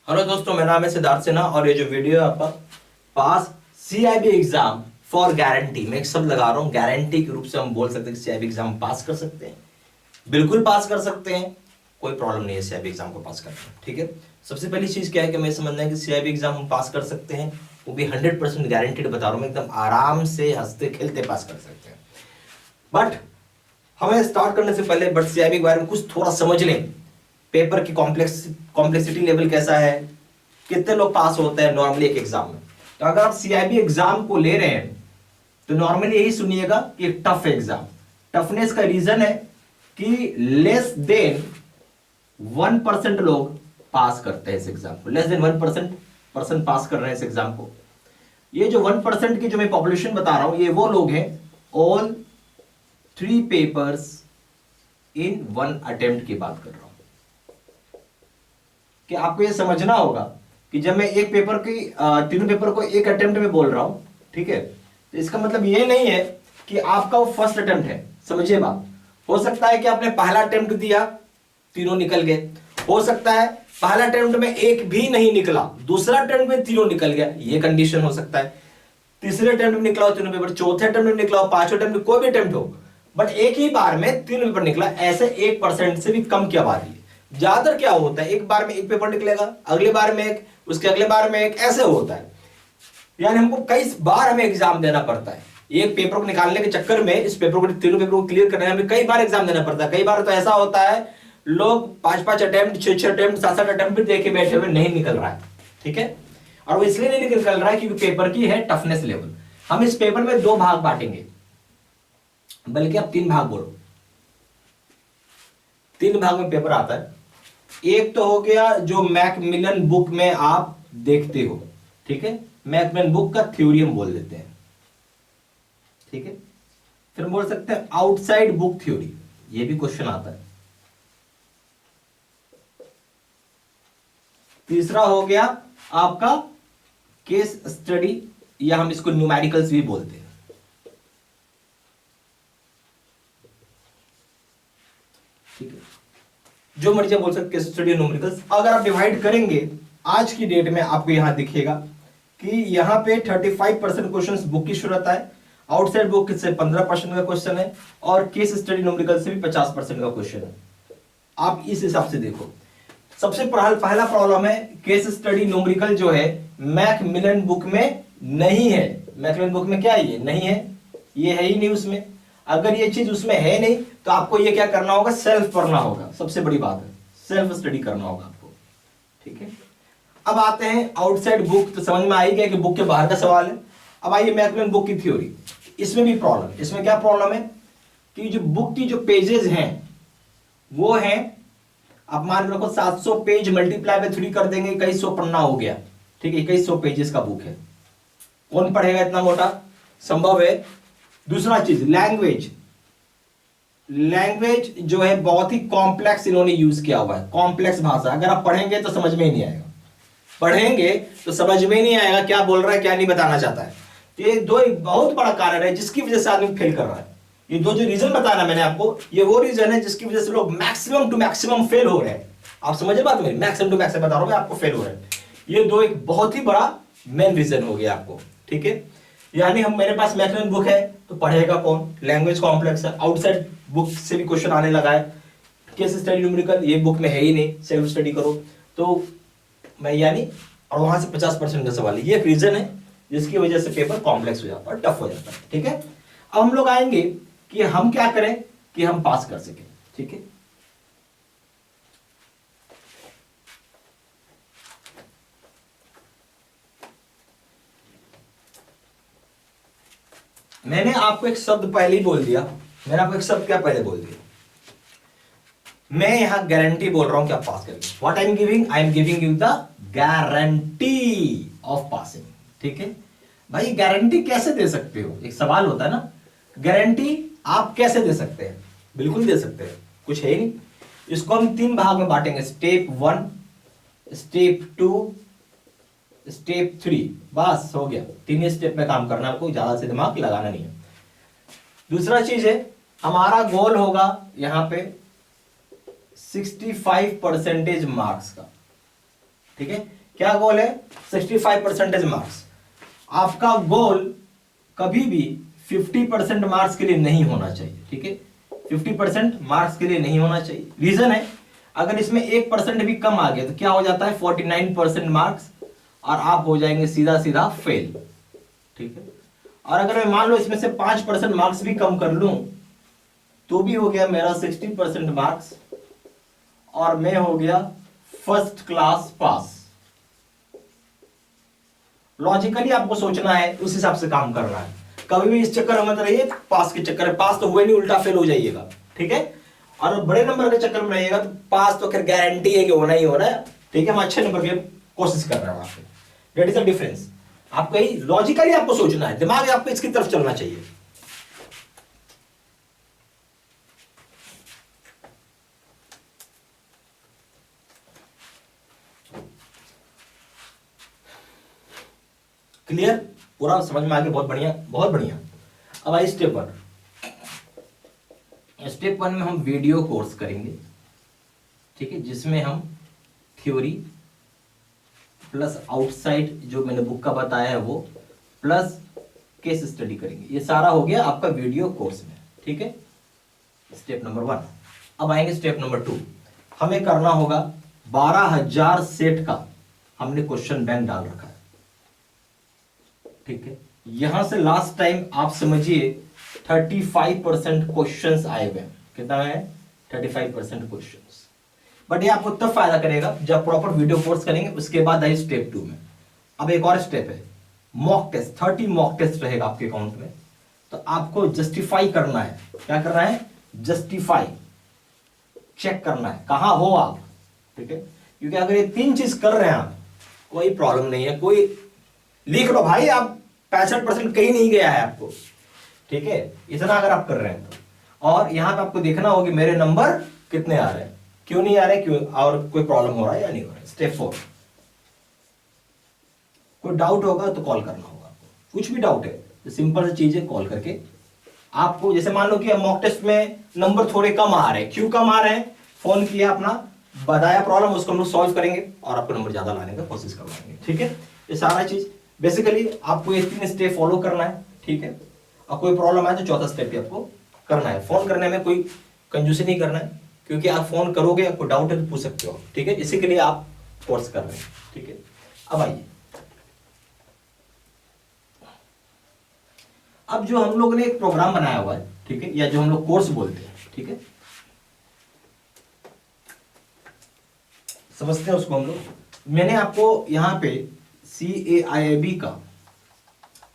Hello दोस्तों, मेरा नाम है सिद्धार्थ सिन्हा और ये जो वीडियो है आपका पास सीआईबी एग्जाम फॉर गारंटी, मैं एक शब्द लगा रहा हूँ गारंटी के रूप से हम बोल सकते हैं कि सीआईबी एग्जाम पास कर सकते हैं, बिल्कुल पास कर सकते हैं, कोई प्रॉब्लम नहीं है सीआईबी एग्जाम को पास करना। ठीक है, सबसे पहली चीज क्या है कि हमें समझना है कि सीआईबी एग्जाम हम पास कर सकते हैं, वो भी 100% गारंटीड बता रहा हूँ मैं, एकदम आराम से हंसते खेलते पास कर सकते हैं। बट हमें स्टार्ट करने से पहले सीआईबी के बारे में कुछ थोड़ा समझ लें। पेपर की कॉम्प्लेक्सिटी लेवल कैसा है, कितने लोग पास होते हैं नॉर्मली एक एग्जाम में। तो अगर आप सीआईबी एग्जाम को ले रहे हैं तो नॉर्मली यही सुनिएगा कि टफ एग्जाम। टफनेस का रीजन है कि लेस देन 1% लोग पास करते हैं इस एग्जाम को, लेस देन 1% पर्सन पास कर रहे हैं इस एग्जाम को। ये जो 1% की जो मैं पॉपुलेशन बता रहा हूं, ये वो लोग हैं ऑल 3 पेपर्स इन 1 अटेम्प्ट की बात कर रहा हूं। कि आपको ये समझना होगा कि जब मैं एक पेपर की तीनों पेपर को एक अटेम्प्ट में बोल रहा हूं, ठीक है, तो इसका मतलब ये नहीं है कि आपका वो फर्स्ट अटेम्प्ट है। समझिए बात, हो सकता है कि आपने पहला अटेम्प्ट दिया, तीनों निकल गए। हो सकता है पहला अटेम्प्ट में एक भी नहीं निकला, दूसरा अटेम्प्ट में तीनों निकल गया, ये कंडीशन हो सकता है। तीसरे अटेम्प्ट में निकला हो तीनों पेपर, चौथे अटेम्प्ट में निकला हो, पांचवें अटेम्प्ट में, कोई भी अटेम्प्ट हो, बट एक ही बार में तीनों पेपर निकला, ऐसे 1% से भी कम की आबादी है। ज्यादातर क्या होता है, एक बार में एक पेपर निकलेगा, अगले बार में एक, उसके अगले बार में एक, ऐसे होता है। यानी हमको कई बार हमें एग्जाम देना पड़ता है। एक पेपर को निकालने के चक्कर में, इस पेपर को, तीनों पेपर को क्लियर करने में हमें कई बार एग्जाम देना पड़ता है। कई बार तो ऐसा होता है लोग 5-5 अटेम्प्ट, 6-6 अटेम्प्ट, 7-7 अटेम्प्ट भी देके बैठे हुए नहीं निकल रहा है। ठीक है, और वो इसलिए नहीं निकल रहा है क्योंकि पेपर की है टफनेस लेवल। हम इस पेपर में 2 भाग बांटेंगे, बल्कि अब 3 भाग बोलो, 3 भाग में पेपर आता है। एक तो हो गया जो मैकमिलन बुक में आप देखते हो, ठीक है, मैकमिलन बुक का थ्योरी हम बोल देते हैं, ठीक है। फिर बोल सकते हैं आउटसाइड बुक थ्योरी, ये भी क्वेश्चन आता है। तीसरा हो गया आपका केस स्टडी, या हम इसको न्यूमेरिकल्स भी बोलते हैं, ठीक है, जो मर्जी बोल सकते केस स्टडी न्यूमेरिकल्स। अगर आप डिवाइड करेंगे आज की डेट में आपको यहां दिखेगा कि यहां पे 35% क्वेश्चन बुक की जरूरत है, आउटसाइड बुक से 15% का क्वेश्चन है, और केस स्टडी न्यूमेरिकल से भी 50% का क्वेश्चन है। आप इस हिसाब से देखो। सबसे पहला प्रॉब्लम है केस स्टडी न्यूमेरिकल जो है मैकमिलन बुक में नहीं है। मैकमिलन बुक में क्या है, ये नहीं है, ये है ही नहीं उसमें। अगर ये चीज उसमें है नहीं तो आपको ये क्या करना होगा, सेल्फ पढ़ना होगा। सबसे बड़ी बात है सेल्फ स्टडी करना होगा आपको, ठीक है। अब आते हैं आउटसाइड बुक, तो समझ में आ ही गया कि बुक के बाहर का सवाल है। अब आइए मैकमिलन बुक की थ्योरी, इसमें भी प्रॉब्लम। इसमें क्या प्रॉब्लम है कि जो बुक की जो पेजेस हैं वो हैं, आप मान रखो 700 पेज मल्टीप्लाई बाय 3 कर देंगे, 2100 पन्ना हो गया, ठीक है, 2100 पेजेस का बुक है। कौन पढ़ेगा इतना मोटा, संभव है। दूसरा चीज लैंग्वेज, लैंग्वेज जो है बहुत ही कॉम्प्लेक्स इन्होंने यूज किया हुआ है, कॉम्प्लेक्स भाषा। अगर आप पढ़ेंगे तो समझ में ही नहीं आएगा, पढ़ेंगे तो समझ में नहीं आएगा क्या बोल रहा है, क्या नहीं बताना चाहता है। तो ये दो एक बहुत बड़ा कारण है जिसकी वजह से आदमी फेल कर रहा है। ये दो जो रीजन बताना मैंने आपको, ये वो रीजन है जिसकी वजह से लोग मैक्सिमम टू मैक्सिमम फेल हो रहे हैं। आप समझे बात मेरी, मैक्सिमम टू मैक्सिमम बता रहा हूं मैं आपको, फेल हो रहे हैं। ये दो एक बहुत ही बड़ा मेन रीजन हो गया आपको, ठीक है। यानी हम, मेरे पास मैकमिलन बुक है तो पढ़ेगा कौन, लैंग्वेज कॉम्प्लेक्स है, आउटसाइड बुक से भी क्वेश्चन आने लगा है, केस स्टडी न्यूमेरिकल ये बुक में है ही नहीं, सेल्फ स्टडी करो तो मैं, यानी, और वहां से 50% का सवाल है। ये एक रीजन है जिसकी वजह से पेपर कॉम्प्लेक्स हो जाता है, टफ हो जाता है, ठीक है। अब हम लोग आएंगे कि हम क्या करें कि हम पास कर सके, ठीक है। मैंने आपको एक शब्द पहले ही बोल दिया, मैंने आपको एक शब्द क्या पहले बोल दिया, मैं यहां गारंटी बोल रहा हूं कि आप पास करेंगे। What I am giving, I am giving you the guarantee of passing, ठीक है। भाई गारंटी कैसे दे सकते हो, एक सवाल होता है ना, गारंटी आप कैसे दे सकते हैं, बिल्कुल दे सकते हैं, कुछ है ही नहीं। इसको हम 3 भाग में बांटेंगे, स्टेप 1, स्टेप 2, स्टेप 3, बस हो गया। 3 ही स्टेप में काम करना है आपको, ज्यादा से दिमाग लगाना नहीं है। दूसरा चीज है, हमारा गोल होगा यहां पे 65% मार्क्स का, ठीक है, क्या गोल है? 65% मार्क्स। आपका गोल कभी भी 50% मार्क्स के लिए नहीं होना चाहिए, ठीक है, 50% मार्क्स के लिए नहीं होना चाहिए। रीजन है, अगर इसमें 1% भी कम आ गया तो क्या हो जाता है? 49% मार्क्स, और आप हो जाएंगे सीधा सीधा फेल, ठीक है। और अगर मैं मान लो इसमें से 5% मार्क्स भी कम कर लूं तो भी हो गया मेरा 60% मार्क्स, और मैं हो गया फर्स्ट क्लास पास। लॉजिकली आपको सोचना है, उस हिसाब से काम करना है। कभी भी इस चक्कर में मत रहिए पास के चक्कर में, पास तो हुए नहीं, उल्टा फेल हो जाइएगा, ठीक है। और बड़े नंबर के चक्कर में रहिएगा तो पास तो खैर गारंटी है कि होना ही होना है, ठीक है। हम अच्छे नंबर की कोशिश कर रहे हैं वहां पे, दैट इज द डिफरेंस। आपको ही लॉजिकली आपको सोचना है, दिमाग आपको इसकी तरफ चलना चाहिए। क्लियर? पूरा समझ में आ गया? बहुत बढ़िया, बहुत बढ़िया। अब आइए स्टेप 1। स्टेप 1 में हम वीडियो कोर्स करेंगे, ठीक है, जिसमें हम थ्योरी प्लस आउटसाइड जो मैंने बुक का बताया है वो, प्लस केस स्टडी करेंगे। ये सारा हो गया आपका वीडियो कोर्स में, ठीक है, स्टेप नंबर 1। अब आएंगे स्टेप नंबर 2। हमें करना होगा 12,000 सेट का हमने क्वेश्चन बैंक डाल रखा है, ठीक है। यहां से लास्ट टाइम आप समझिए 35% क्वेश्चंस आए हुए हैं। कितना है? 35% क्वेश्चंस। बट ये आपको तब फायदा करेगा जब प्रॉपर वीडियो कोर्स करेंगे। उसके बाद आइए स्टेप 2 में। अब एक और स्टेप है, मॉक टेस्ट। 30 मॉक टेस्ट रहेगा आपके अकाउंट में। तो आपको जस्टिफाई करना है। क्या करना है? जस्टिफाई, चेक करना है कहां हो आप, ठीक है। क्योंकि अगर ये 3 चीज कर रहे हैं आप, कोई प्रॉब्लम नहीं है, कोई लिख लो भाई, आप 65% कहीं नहीं गया है आपको, ठीक है, इतना अगर आप कर रहे हैं तो। और यहां पे आपको देखना होगा कि मेरे नंबर कितने आ रहे हैं, क्यों नहीं आ रहे, क्यों, और कोई प्रॉब्लम हो रहा है या नहीं हो रहा है। स्टेप 4, कोई डाउट होगा तो कॉल करना होगा आपको। कुछ भी डाउट है तो सिंपल सी चीज है, कॉल करके आपको, जैसे मान लो कि मॉक टेस्ट में नंबर थोड़े कम आ रहे हैं, क्यों कम आ रहे हैं, फोन किया अपना, बताया प्रॉब्लम, उसको हम लोग सॉल्व करेंगे और आपको नंबर ज्यादा लाने का कोशिश करवाएंगे, ठीक है। ये सारा चीज बेसिकली आपको ये 3 स्टेप फॉलो करना है, ठीक है। और कोई प्रॉब्लम आए तो चौथा स्टेप भी आपको करना है। फोन करने में कोई कंजूसी नहीं करना है, क्योंकि आप फोन करोगे, आपको डाउट है तो पूछ सकते हो, ठीक है। इसी के लिए आप कोर्स कर रहे हैं, ठीक है। अब आइए, अब जो हम लोग ने एक प्रोग्राम बनाया हुआ है, ठीक है, या जो हम लोग कोर्स बोलते हैं, ठीक है, समझते हैं उसको हम लोग। मैंने आपको यहाँ पे CAIIB का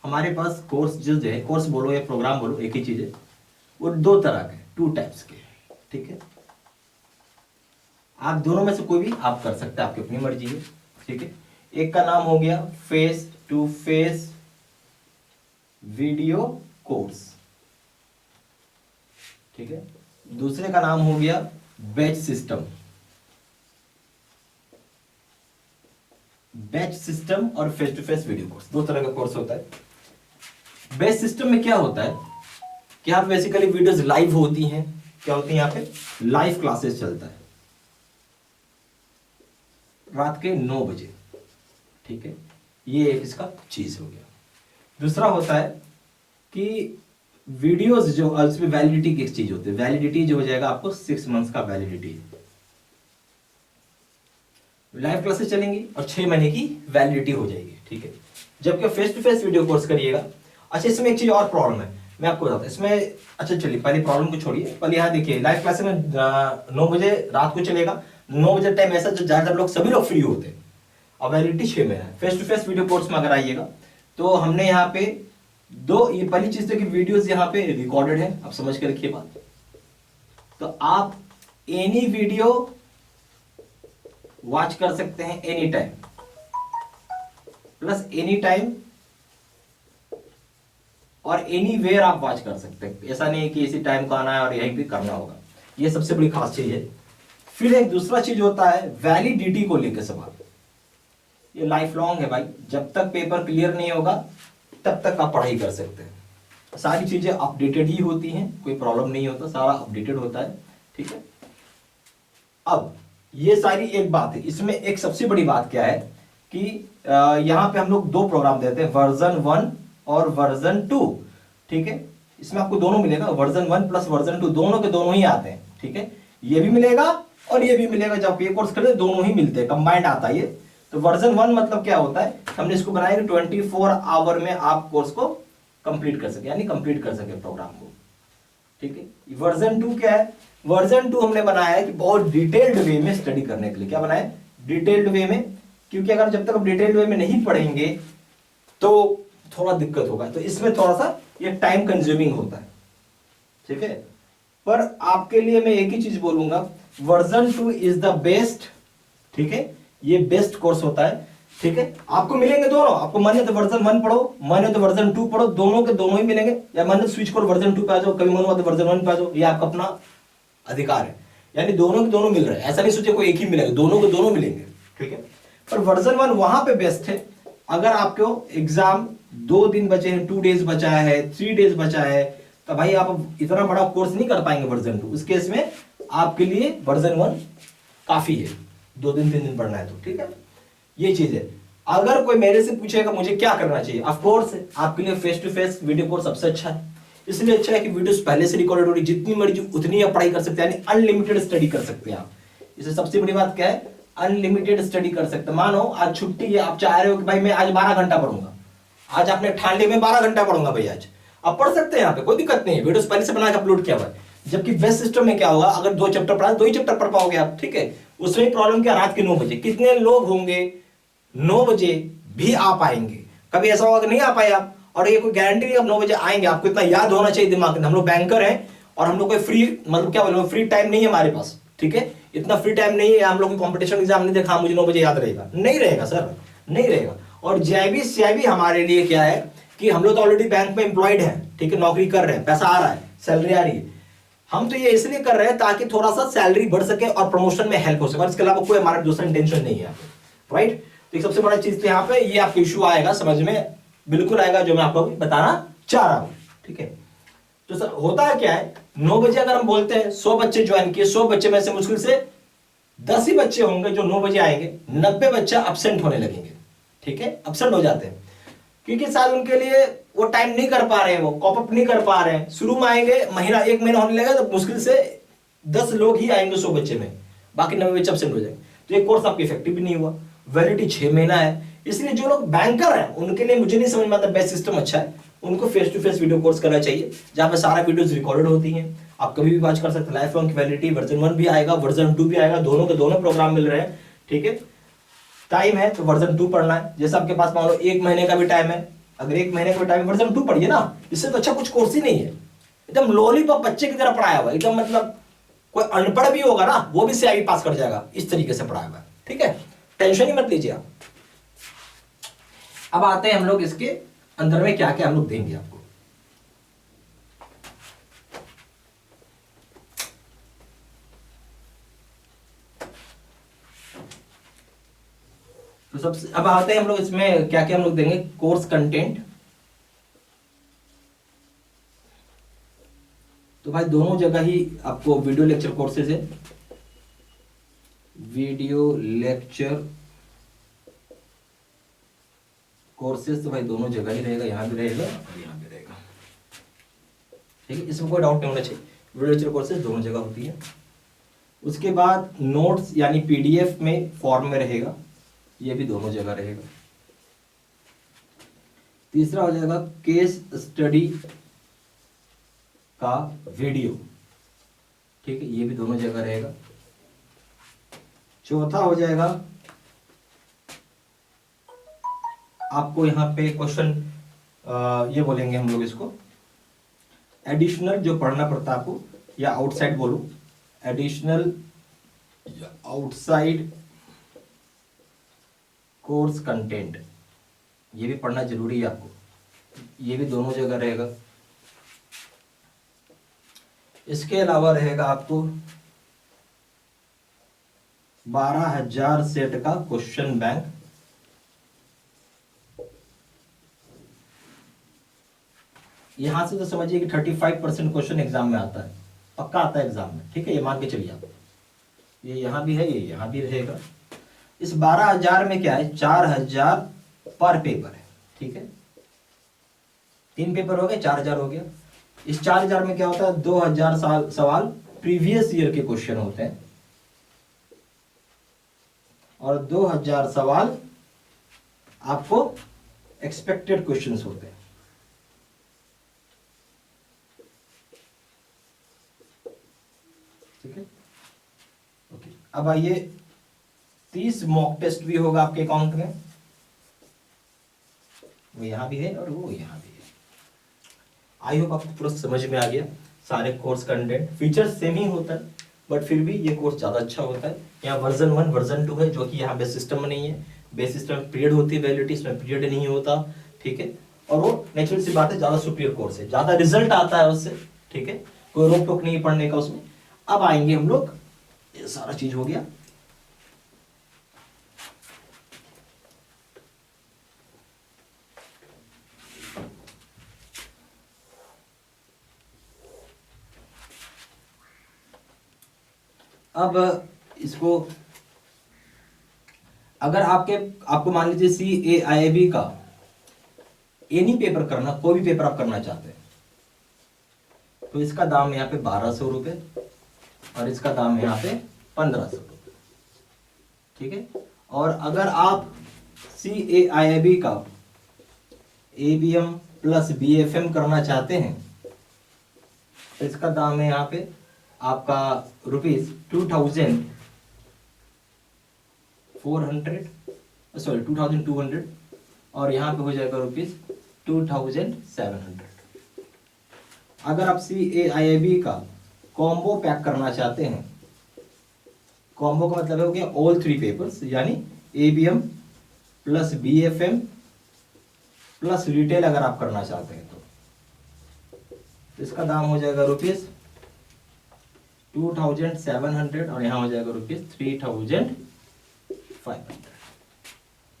हमारे पास कोर्स जो है, कोर्स बोलो या प्रोग्राम बोलो, एक ही चीज है, वो 2 तरह के, 2 टाइप्स के, ठीक है। आप दोनों में से कोई भी आप कर सकते हैं, आपकी अपनी मर्जी है, ठीक है। एक का नाम हो गया face to face video course, ठीक है। दूसरे का नाम हो गया बैच सिस्टम। बैच सिस्टम और face to face video course, 2 तरह का कोर्स होता है। बैच सिस्टम में क्या होता है कि यहाँ बेसिकली वीडियोस लाइव होती हैं। क्या होती है? यहाँ पे लाइव क्लासेस चलता है रात के 9 बजे, ठीक है। ये एक इसका चीज हो गया। दूसरा होता है कि वीडियोस जो इसमें वैलिडिटी की चीज होती है। वैलिडिटी जो हो जाएगा आपको 6 मंथ्स का वैलिडिटी, लाइव क्लासेस चलेंगी और 6 महीने की वैलिडिटी हो जाएगी, ठीक है। जबकि face to face video course करिएगा। अच्छा, इसमें एक चीज और प्रॉब्लम है, मैं आपको बताता हूं इसमें। अच्छा चलिए, पहले प्रॉब्लम को छोड़िए, पहले यहाँ देखिए, लाइव क्लासेस में 9 बजे रात को चलेगा। 9 बजे टाइम ऐसा जो ज्यादातर लोग, सभी लोग फ्री होते हैं, और वैलिडिटी 6 महीना है। Face to face video course में अगर आइएगा तो हमने यहाँ पे ये पहली चीज तो कि वीडियोस यहाँ पे रिकॉर्डेड है, आप समझ के रखिए बात। तो आप एनी वीडियो वॉच कर सकते हैं any time, plus any time और एनी वेयर आप वॉच कर सकते हैं। ऐसा नहीं है कि इसी टाइम को आना है और यहीं पे करना होगा, ये सबसे बड़ी खास चीज है। फिर एक दूसरा चीज होता है वैलिडिटी को लेकर सवाल। ये लाइफ लॉन्ग है भाई, जब तक पेपर क्लियर नहीं होगा तब तक आप पढ़ाई कर सकते हैं। सारी चीजें अपडेटेड ही होती हैं, कोई प्रॉब्लम नहीं होता, सारा अपडेटेड होता है, ठीक है। अब ये सारी एक बात है। इसमें एक सबसे बड़ी बात क्या है कि यहाँ पे हम लोग दो प्रोग्राम देते हैं, वर्जन 1 और वर्जन 2। ठीक है, इसमें आपको दोनों मिलेगा, वर्जन 1 प्लस वर्जन 2 दोनों के दोनों ही आते हैं। ठीक है, ये भी मिलेगा और ये भी मिलेगा। जब ये कोर्स खरीदे दोनों ही मिलते हैं, कंबाइंड आता है ये। तो वर्जन 1 मतलब क्या होता है, हमने इसको बनाया कि 24 आवर में आप कोर्स को कंप्लीट कर सके, यानी कंप्लीट कर सके प्रोग्राम को। ठीक है, वर्जन 2 क्या है, वर्जन 2 हमने बनाया है कि बहुत डिटेल्ड वे में स्टडी करने के लिए। क्या बनाया, डिटेल्ड वे में, क्योंकि अगर जब तक आप डिटेल्ड वे में नहीं पढ़ेंगे तो थोड़ा दिक्कत होगा। तो इसमें थोड़ा सा ये टाइम कंज्यूमिंग होता है। ठीक है, पर आपके लिए मैं एक ही चीज बोलूंगा, वर्जन 2 इज द बेस्ट। ठीक है, ये बेस्ट कोर्स होता है। ठीक है, आपको मिलेंगे दोनों, आपको मन है तो वर्जन 1 पढ़ो, मन है तो वर्जन 2 पढ़ो, दोनों के दोनों ही मिलेंगे। या मन है स्विच करो वर्जन 2 पे आ जाओ, कभी मन हुआ तो वर्जन 1 पे आ जाओ, ये आपका अपना अधिकार है। यानी दोनों के दोनों मिल रहे हैं, ऐसा नहीं सोचे कोई एक ही मिलेगा, दोनों के दोनों मिलेंगे। ठीक है, पर वर्जन 1 वहां पे बेस्ट है अगर आपको एग्जाम 2 दिन बचे हैं, 2 डेज बचा है, 3 डेज बचा है, तो भाई आप इतना बड़ा कोर्स नहीं कर पाएंगे वर्जन 2। उस केस में आपके लिए वर्जन 1 काफी है, 2 दिन 3 दिन पढ़ना है तो। ठीक है, ये चीज है। अगर कोई मेरे से पूछेगा मुझे क्या करना चाहिए, ऑफ कोर्स आपके लिए face to face video course सबसे अच्छा है। इसलिए अच्छा है कि वीडियोस पहले से रिकॉर्डेड हो रही, जितनी मर्जी उतनी आप पढ़ाई कर सकते हैं, यानी अनलिमिटेड स्टडी कर सकते हैं आप। इससे सबसे बड़ी बात क्या है, अनलिमिटेड स्टडी कर सकते हैं। मानो आज छुट्टी है, आप चाह रहे हो कि भाई मैं आज 12 घंटा पढ़ूंगा, आज आपने ठान लिया मैं 12 घंटा पढ़ूंगा भाई आज, आप पढ़ सकते हैं। यहाँ पे कोई दिक्कत नहीं है, वीडियोस पहले से बना के अपलोड किया हुआ है। जबकि बेस्ट सिस्टम में क्या होगा, अगर 2 चैप्टर पढ़ा 2 ही चैप्टर पढ़ पाओगे आप। ठीक है, उसमें प्रॉब्लम क्या, रात के 9 बजे कितने लोग होंगे 9 बजे भी आ पाएंगे। कभी ऐसा होगा कि नहीं आ पाए आप, और ये कोई गारंटी नहीं आप 9 बजे आएंगे। आपको इतना याद होना चाहिए दिमाग में, हम लोग बैंकर हैं और हम लोग कोई फ्री, मतलब क्या बोलो, फ्री टाइम नहीं है हमारे पास। ठीक है, इतना फ्री टाइम नहीं है, हम लोग कॉम्पिटिशन एग्जाम नहीं देखा मुझे 9 बजे याद रहेगा, नहीं रहेगा सर, नहीं रहेगा। और जेबी सीआईबी हमारे लिए क्या है कि हम लोग तो ऑलरेडी बैंक में एम्प्लॉयड हैं। ठीक है, नौकरी कर रहे हैं, पैसा आ रहा है, सैलरी आ रही है। हम तो ये इसलिए कर रहे हैं ताकि थोड़ा सा सैलरी बढ़ सके और प्रमोशन में हेल्प हो सके, इसके अलावा कोई हमारा दूसरा इंटेंशन नहीं है। राइट, तो सबसे बड़ा चीज तो यहाँ पे ये आपको इश्यू आएगा, समझ में बिल्कुल आएगा, जो मैं आपको बताना चाह रहा हूं। ठीक है, तो सर होता है क्या है, 9 बजे अगर हम बोलते हैं 100 बच्चे ज्वाइन किए, 100 बच्चे में से मुश्किल से 10 ही बच्चे होंगे जो 9 बजे आएंगे, 90 बच्चे अब्सेंट होने लगेंगे। ठीक है, अब्सेंट हो जाते हैं क्योंकि शायद उनके लिए वो टाइम नहीं कर पा रहे हैं, वो कॉप अप नहीं कर पा रहे हैं। शुरू में आएंगे, महीना 1 महीना होने लगेगा तो मुश्किल से 10 लोग ही आएंगे 100 बच्चे में, बाकी 90 बच्चे अब्सेंट हो जाएंगे। तो ये कोर्स आपका इफेक्टिव भी नहीं हुआ। वैलिडिटी 6 महीना है, इसलिए जो लोग बैंकर हैं उनके लिए मुझे नहीं समझ में आता बेस्ट सिस्टम अच्छा है, उनको face to face video course करना चाहिए, जहां पे सारा वीडियोस रिकॉर्डेड होती हैं, आप कभी भी वॉच कर सकते हैं। लाइफ लॉन्ग की वैलिडिटी, वर्जन 1 भी आएगा, वर्जन 2 भी आएगा, दोनों के दोनों प्रोग्राम मिल रहे हैं। ठीक है, टाइम है तो वर्जन 2 पढ़ना है। जैसे आपके पास मान लो 1 महीने का भी टाइम है, अगर 1 महीने का टाइम वर्जन 2 पढ़िए ना, इससे तो अच्छा कुछ कोर्स ही नहीं है। एकदम लॉलीपॉप बच्चे की तरह पढ़ाया हुआ, एकदम मतलब कोई अनपढ़ भी होगा ना वो भी सीआईबी पास कर जाएगा, इस तरीके से पढ़ाया हुआ है। ठीक है, टेंशन ही मत लीजिए आप। अब आते हैं हम लोग इसके अंदर में क्या क्या हम लोग देंगे आपको। तो सबसे अब आते हैं हम लोग इसमें क्या क्या हम लोग देंगे, कोर्स कंटेंट। तो भाई दोनों जगह ही आपको वीडियो लेक्चर कोर्सेज है, वीडियो लेक्चर कोर्सेज तो भाई दोनों जगह ही रहेगा, यहां भी रहेगा और यहां भी रहेगा। ठीक है, इसमें कोई डाउट नहीं होना चाहिए, वीडियो लेक्चर कोर्सेज दोनों जगह होती है। उसके बाद नोट्स यानी पीडीएफ में फॉर्म में रहेगा, ये भी दोनों जगह रहेगा। तीसरा हो जाएगा केस स्टडी का वीडियो। ठीक है, ये भी दोनों जगह रहेगा। चौथा हो जाएगा आपको यहां पे क्वेश्चन, ये बोलेंगे हम लोग इसको एडिशनल, जो पढ़ना पड़ता है आपको, या आउटसाइड बोलो, एडिशनल आउटसाइड कोर्स कंटेंट, ये भी पढ़ना जरूरी है आपको, ये भी दोनों जगह रहेगा। इसके अलावा रहेगा आपको 12,000 सेट का क्वेश्चन बैंक। यहां से तो समझिए कि 35% क्वेश्चन एग्जाम में आता है, पक्का आता है एग्जाम में। ठीक है, ये मान के चलिए आप ये यहाँ भी है, ये यहाँ भी रहेगा। इस 12,000 में क्या है, 4,000 पर पेपर है, ठीक है। 3 पेपर हो गए, 4,000 हो गया। इस 4,000 में क्या होता है, 2,000 सवाल प्रीवियस ईयर के क्वेश्चन होते हैं और 2,000 सवाल आपको एक्सपेक्टेड क्वेश्चंस होते हैं। ठीक है, ओके। अब आइए, 30 मॉक टेस्ट भी होगा आपके अकाउंट में, वो यहां भी है और वो यहां भी है। आई होप आपको पूरा समझ में आ गया। सारे कोर्स कंटेंट फीचर सेम ही होता है, बट फिर भी ये कोर्स ज़्यादा अच्छा होता है। यहाँ वर्जन 1 वर्जन 2 है, जो कि यहाँ बेस सिस्टम में नहीं है। बेस सिस्टम में पीरियड होती है वैलिडिटी, इसमें पीरियड नहीं होता, ठीक है। और वो नेचुरल सी बात है, ज़्यादा सुपीरियर कोर्स है, ज़्यादा रिजल्ट आता है उससे, ठीक है। कोई रोक टोक नहीं पढ़ने का उसमें। अब आएंगे हम लोग, ये सारा चीज हो गया। अब इसको अगर आपको मान लीजिए CAIIB का एनी पेपर करना, कोई भी पेपर आप करना चाहते हैं, तो इसका दाम यहाँ पे 1,200 रुपये और इसका दाम है यहाँ पे 1,500 रुपये, ठीक है। और अगर आप CAIIB का ABM प्लस BFM करना चाहते हैं, तो इसका दाम है यहाँ पे आपका ₹2,200 और यहाँ पे हो जाएगा ₹2,700। अगर आप CAIIB का कॉम्बो पैक करना चाहते हैं, कॉम्बो का मतलब हो गया ऑल 3 पेपर्स, यानी ABM plus BFM plus retail अगर आप करना चाहते हैं तो इसका दाम हो जाएगा ₹2,700 और यहाँ हो जाएगा ₹3,500।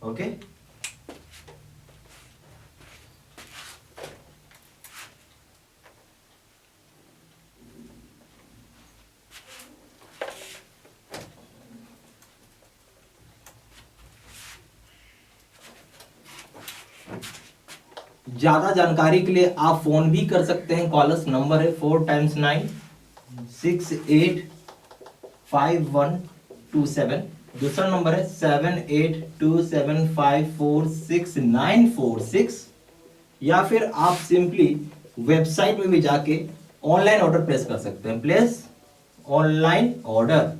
ओके, ज्यादा जानकारी के लिए आप फोन भी कर सकते हैं। कॉलर्स नंबर है 4 × 9 685127। दूसरा नंबर है 7827546946, या फिर आप सिंपली वेबसाइट में भी जाके ऑनलाइन ऑर्डर प्लेस कर सकते हैं। प्लेस ऑनलाइन ऑर्डर,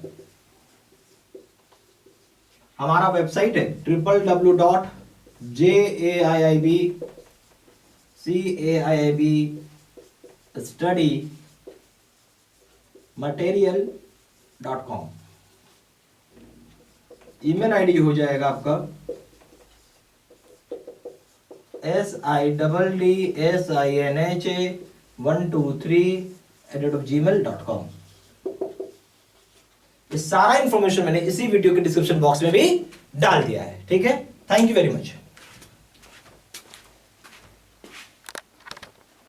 हमारा वेबसाइट है www.JAIIBCAIIBstudymaterial.com। ईमेल आईडी हो जाएगा आपका SIDDSINHA123@gmail.com। ये सारा इंफॉर्मेशन मैंने इसी वीडियो के डिस्क्रिप्शन बॉक्स में भी डाल दिया है, ठीक है। Thank you very much.